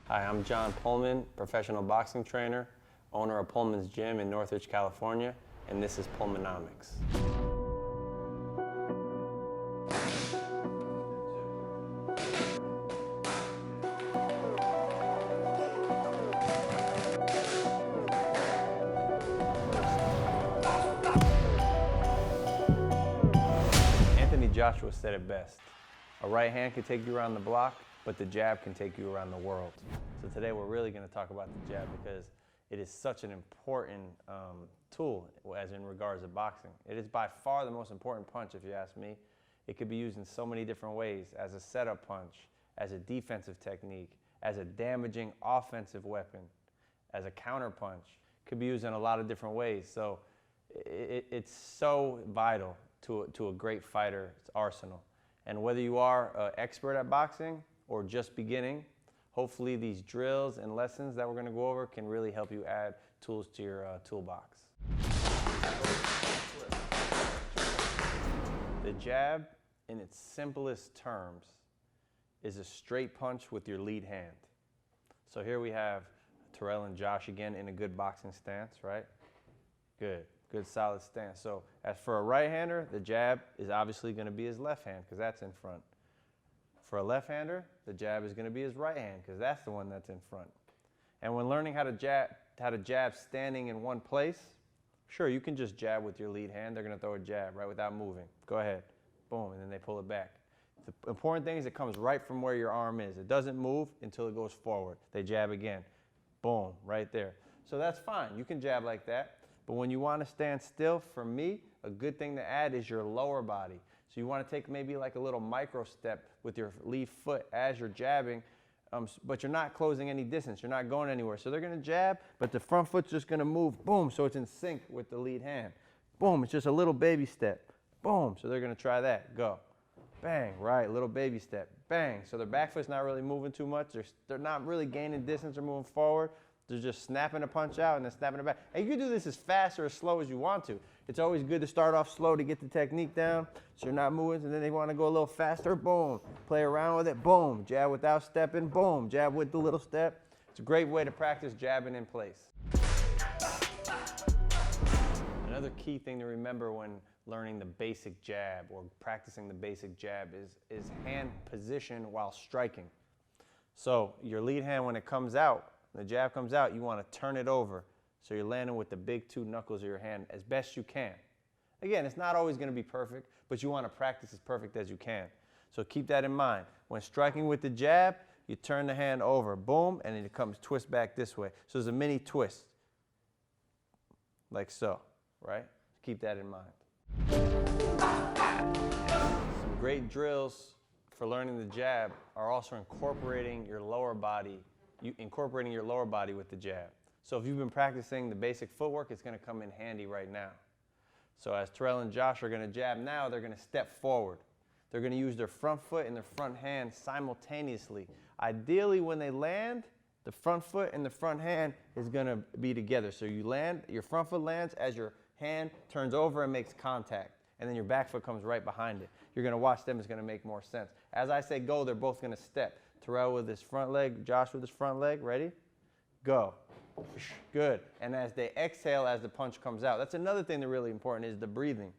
Hi, I'm John Pullman, professional boxing trainer, owner of Pullman's Gym in Northridge, California, and this is Pullmanomics. Joshua said it best. A right hand can take you around the block, but the jab can take you around the world. So today we're really going to talk about the jab because it is such an important tool as in regards to boxing. It is by far the most important punch if you ask me. It could be used in so many different ways, as a setup punch, as a defensive technique, as a damaging offensive weapon, as a counter punch. It could be used in a lot of different ways. So it's so vital to a great fighter's arsenal. And whether you are an expert at boxing or just beginning, hopefully these drills and lessons that we're going to go over can really help you add tools to your toolbox. The jab, in its simplest terms, is a straight punch with your lead hand. So here we have Terrel and Josh again in a good boxing stance, right? Good. Good solid stance. So as for a right-hander, the jab is obviously going to be his left hand because that's in front. For a left-hander, the jab is going to be his right hand because that's the one that's in front. And when learning how to jab standing in one place, sure, you can just jab with your lead hand. They're going to throw a jab right without moving. Go ahead. Boom, and then they pull it back. The important thing is it comes right from where your arm is. It doesn't move until it goes forward. They jab again. Boom, right there. So that's fine. You can jab like that. But when you want to stand still, for me, a good thing to add is your lower body. So you want to take maybe like a little micro step with your lead foot as you're jabbing, but you're not closing any distance. You're not going anywhere. So they're going to jab, but the front foot's just going to move, boom, so it's in sync with the lead hand. Boom, it's just a little baby step. Boom, so they're going to try that. Go. Bang, right, little baby step. Bang, so their back foot's not really moving too much. They're not really gaining distance or moving forward. They're just snapping a punch out and then snapping it back. And you can do this as fast or as slow as you want to. It's always good to start off slow to get the technique down so you're not moving. And then they want to go a little faster, boom. Play around with it, boom. Jab without stepping, boom. Jab with the little step. It's a great way to practice jabbing in place. Another key thing to remember when learning the basic jab or practicing the basic jab is hand position while striking. So your lead hand, when it comes out, the jab comes out, you want to turn it over so you're landing with the big two knuckles of your hand as best you can. Again, it's not always going to be perfect, but you want to practice as perfect as you can. So keep that in mind. When striking with the jab, you turn the hand over, boom, and then it comes twist back this way. So there's a mini twist, like so, right? Keep that in mind. Some great drills for learning the jab are also incorporating your lower body with the jab. So if you've been practicing the basic footwork, it's going to come in handy right now. So as Terrel and Josh are going to jab now, they're going to step forward. They're going to use their front foot and their front hand simultaneously. Ideally, when they land, the front foot and the front hand is going to be together. So you land, your front foot lands as your hand turns over and makes contact. And then your back foot comes right behind it. You're going to watch them. It's going to make more sense. As I say go, they're both going to step. Terrel with his front leg, Josh with his front leg. Ready? Go. Good. And as they exhale as the punch comes out, that's another thing that's really important is the breathing.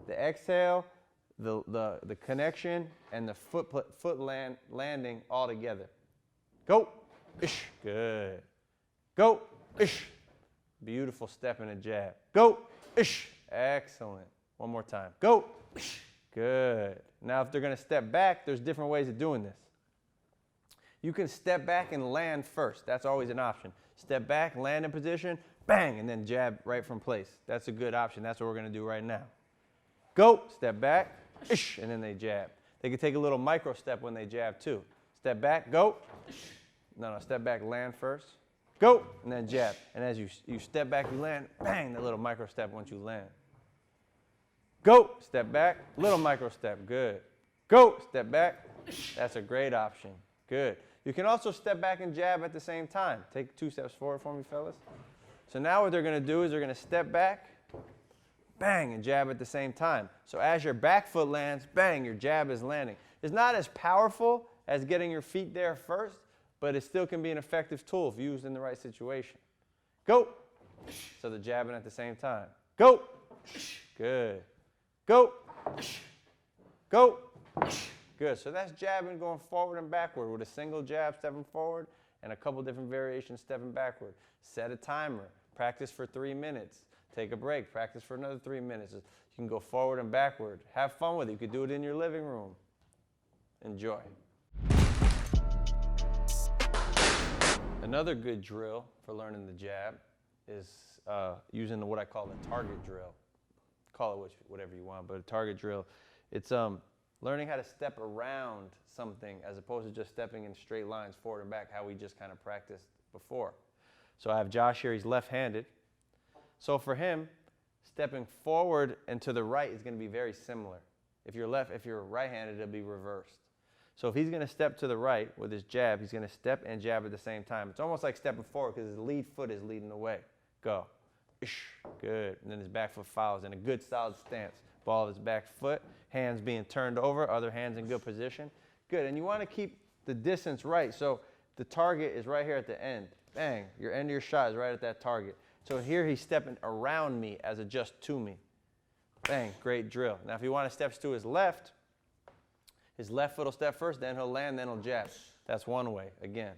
The exhale, the connection, and the foot landing all together. Go. Good. Go. Beautiful step and a jab. Go. Excellent. One more time. Go. Good. Now if they're going to step back, there's different ways of doing this. You can step back and land first. That's always an option. Step back, land in position, bang, and then jab right from place. That's a good option. That's what we're going to do right now. Go, step back, and then they jab. They can take a little micro step when they jab too. Step back, go. No, step back, land first. Go, and then jab. And as you step back, you land, bang, that little micro step once you land. Go, step back, little micro step, good. Go, step back. That's a great option, good. You can also step back and jab at the same time. Take 2 steps forward for me, fellas. So now what they're going to do is they're going to step back, bang, and jab at the same time. So as your back foot lands, bang, your jab is landing. It's not as powerful as getting your feet there first, but it still can be an effective tool if used in the right situation. Go. So they're jabbing at the same time. Go. Good. Go. Go. Good. So that's jabbing going forward and backward with a single jab stepping forward and a couple different variations stepping backward. Set a timer. Practice for 3 minutes. Take a break. Practice for another 3 minutes. You can go forward and backward. Have fun with it. You could do it in your living room. Enjoy. Another good drill for learning the jab is using what I call the target drill. Call it whatever you want, but a target drill. It's learning how to step around something as opposed to just stepping in straight lines forward and back, how we just kind of practiced before. So I have Josh here, he's left-handed. So for him, stepping forward and to the right is going to be very similar. If you're right-handed, it'll be reversed. So if he's going to step to the right with his jab, he's going to step and jab at the same time. It's almost like stepping forward because his lead foot is leading the way. Go. Good. And then his back foot follows in a good solid stance. Ball of his back foot, hands being turned over, other hands in good position. Good. And you want to keep the distance right. So the target is right here at the end. Bang. Your end of your shot is right at that target. So here he's stepping around me as a just to me. Bang. Great drill. Now if he wants to step to his left foot will step first, then he'll land, then he'll jab. That's one way. Again.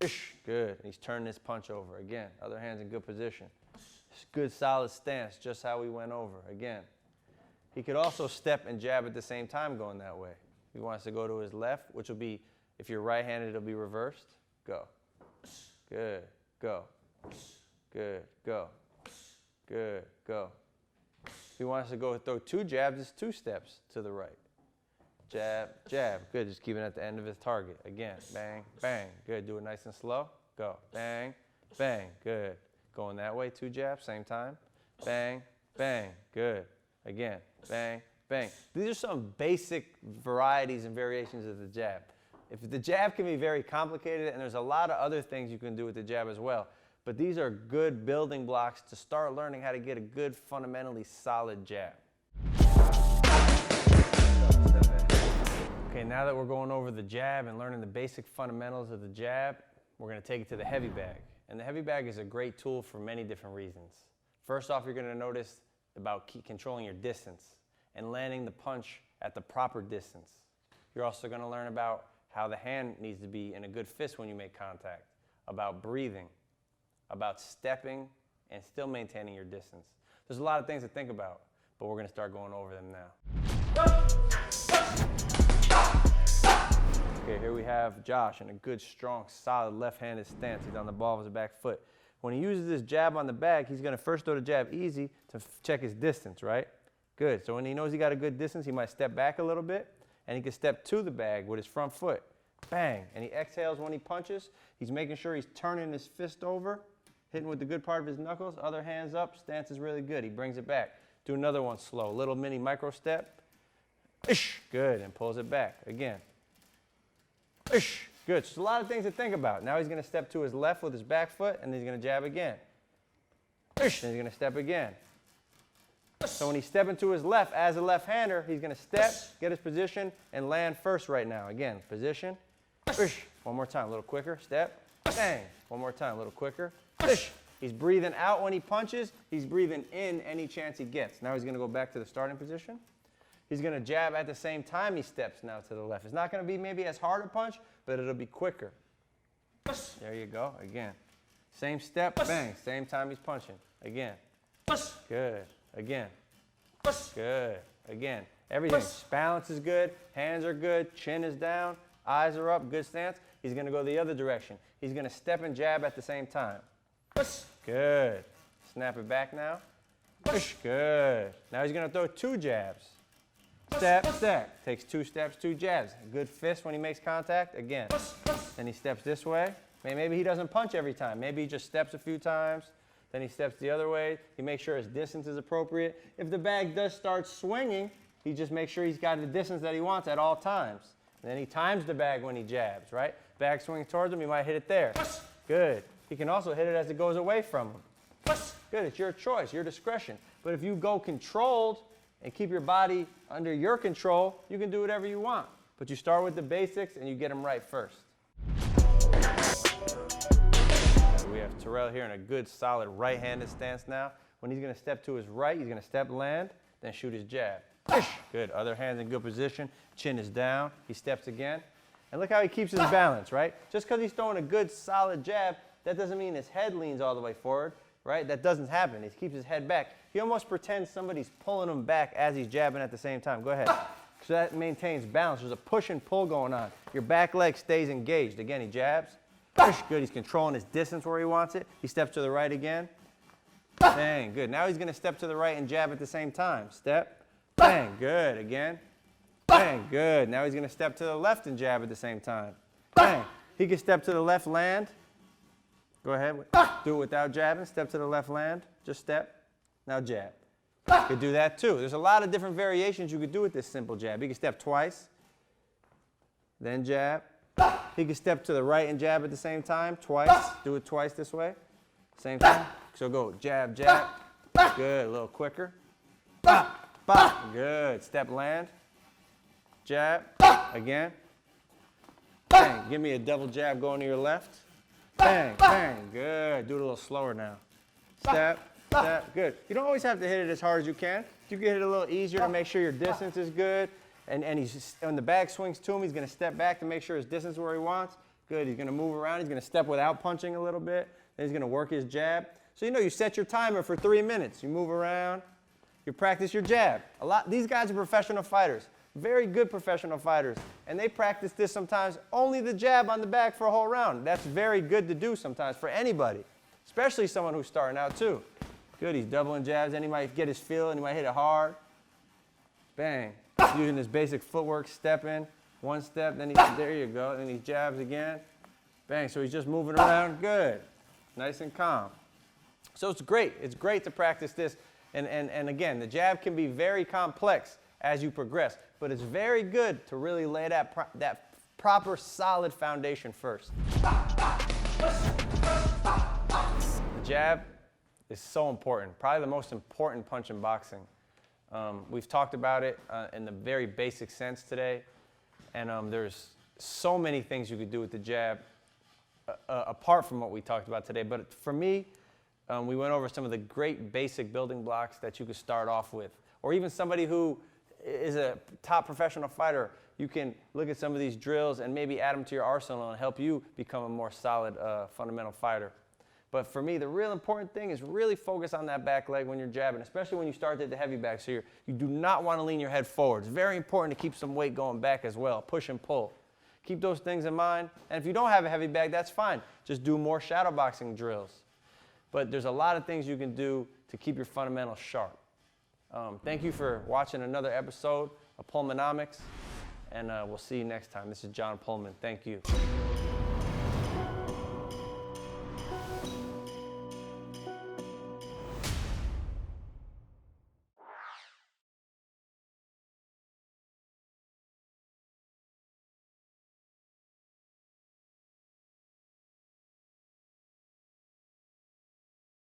Good. And he's turning his punch over. Again. Other hand's in good position. Good solid stance, just how we went over. Again. He could also step and jab at the same time going that way. If he wants to go to his left, which will be, if you're right-handed, it'll be reversed. Go. Good. Go. Good. Go. Good. Go. If he wants to go throw 2 jabs, it's 2 steps to the right. Jab, jab. Good. Just keep it at the end of his target. Again. Bang, bang. Good. Do it nice and slow. Go. Bang, bang. Good. Going that way. 2 jabs. Same time. Bang, bang. Good. Again. Bang, bang. These are some basic varieties and variations of the jab. If the jab can be very complicated, and there's a lot of other things you can do with the jab as well, but these are good building blocks to start learning how to get a good, fundamentally solid jab. Okay, now that we're going over the jab and learning the basic fundamentals of the jab, we're going to take it to the heavy bag. And the heavy bag is a great tool for many different reasons. First off, you're going to notice about controlling your distance and landing the punch at the proper distance. You're also going to learn about how the hand needs to be in a good fist when you make contact, about breathing, about stepping and still maintaining your distance. There's a lot of things to think about, but we're going to start going over them now. Okay, here we have Josh in a good, strong, solid left-handed stance. He's on the ball of his back foot. When he uses this jab on the bag, he's going to first throw the jab easy to check his distance, right? Good. So when he knows he got a good distance, he might step back a little bit, and he can step to the bag with his front foot. Bang. And he exhales when he punches. He's making sure he's turning his fist over, hitting with the good part of his knuckles. Other hands up. Stance is really good. He brings it back. Do another one slow. Little mini micro step. Good. And pulls it back. Again. Good. So a lot of things to think about. Now he's going to step to his left with his back foot, and then he's going to jab again. Then he's going to step again. So when he's stepping to his left as a left-hander, he's going to step, get his position, and land first right now. Again, position. One more time, a little quicker. Step. Bang. One more time, a little quicker. He's breathing out when he punches. He's breathing in any chance he gets. Now he's going to go back to the starting position. He's going to jab at the same time he steps now to the left. It's not going to be maybe as hard a punch, but it'll be quicker. There you go. Again. Same step, bang. Same time he's punching. Again. Good. Again. Good. Again. Everything. Balance is good. Hands are good. Chin is down. Eyes are up. Good stance. He's going to go the other direction. He's going to step and jab at the same time. Good. Snap it back now. Good. Now he's going to throw 2 jabs. Step, step. Takes 2 steps, 2 jabs. Good fist when he makes contact. Again. Then he steps this way. Maybe he doesn't punch every time. Maybe he just steps a few times. Then he steps the other way. He makes sure his distance is appropriate. If the bag does start swinging, he just makes sure he's got the distance that he wants at all times. And then he times the bag when he jabs, right? Bag swings towards him, he might hit it there. Good. He can also hit it as it goes away from him. Good. It's your choice, your discretion. But if you go controlled and keep your body under your control, you can do whatever you want. But you start with the basics and you get them right first. Terrel here in a good, solid right-handed stance now. When he's going to step to his right, he's going to step, land, then shoot his jab. Good. Other hand's in good position. Chin is down. He steps again. And look how he keeps his balance, right? Just because he's throwing a good, solid jab, that doesn't mean his head leans all the way forward, right? That doesn't happen. He keeps his head back. He almost pretends somebody's pulling him back as he's jabbing at the same time. Go ahead. So that maintains balance. There's a push and pull going on. Your back leg stays engaged. Again, he jabs. Good. He's controlling his distance where he wants it. He steps to the right again. Bang. Good. Now he's going to step to the right and jab at the same time. Step. Bang. Good. Again. Bang. Good. Now he's going to step to the left and jab at the same time. Bang. He can step to the left, land. Go ahead. Do it without jabbing. Step to the left, land. Just step. Now jab. You could do that too. There's a lot of different variations you could do with this simple jab. He can step twice, then jab. He can step to the right and jab at the same time, twice. Do it twice this way. Same thing. So go jab, jab. Good. A little quicker. Good. Step, land. Jab. Again. Bang. Give me a double jab going to your left. Bang, bang. Good. Do it a little slower now. Step. Step. Good. You don't always have to hit it as hard as you can. You can hit it a little easier to make sure your distance is good. And he's just, when the bag swings to him, he's going to step back to make sure his distance is where he wants. Good. He's going to move around. He's going to step without punching a little bit. Then he's going to work his jab. So you set your timer for 3 minutes. You move around. You practice your jab. These guys are professional fighters. Very good professional fighters. And they practice this sometimes only the jab on the back for a whole round. That's very good to do sometimes for anybody, especially someone who's starting out too. Good, he's doubling jabs, then he might get his feel and he might hit it hard. Bang. Using his basic footwork, step in, one step, then there you go, then he jabs again. Bang, so he's just moving around, good. Nice and calm. So it's great to practice this. And again, the jab can be very complex as you progress, but it's very good to really lay that proper, solid foundation first. The jab is so important, probably the most important punch in boxing. We've talked about it in the very basic sense today, and there's so many things you could do with the jab apart from what we talked about today. But for me, we went over some of the great basic building blocks that you could start off with. Or even somebody who is a top professional fighter, you can look at some of these drills and maybe add them to your arsenal and help you become a more solid fundamental fighter. But for me, the real important thing is really focus on that back leg when you're jabbing, especially when you start at the heavy bag. So you do not want to lean your head forward. It's very important to keep some weight going back as well, push and pull. Keep those things in mind. And if you don't have a heavy bag, that's fine. Just do more shadow boxing drills. But there's a lot of things you can do to keep your fundamentals sharp. Thank you for watching another episode of Pullmanomics, and we'll see you next time. This is John Pullman. Thank you.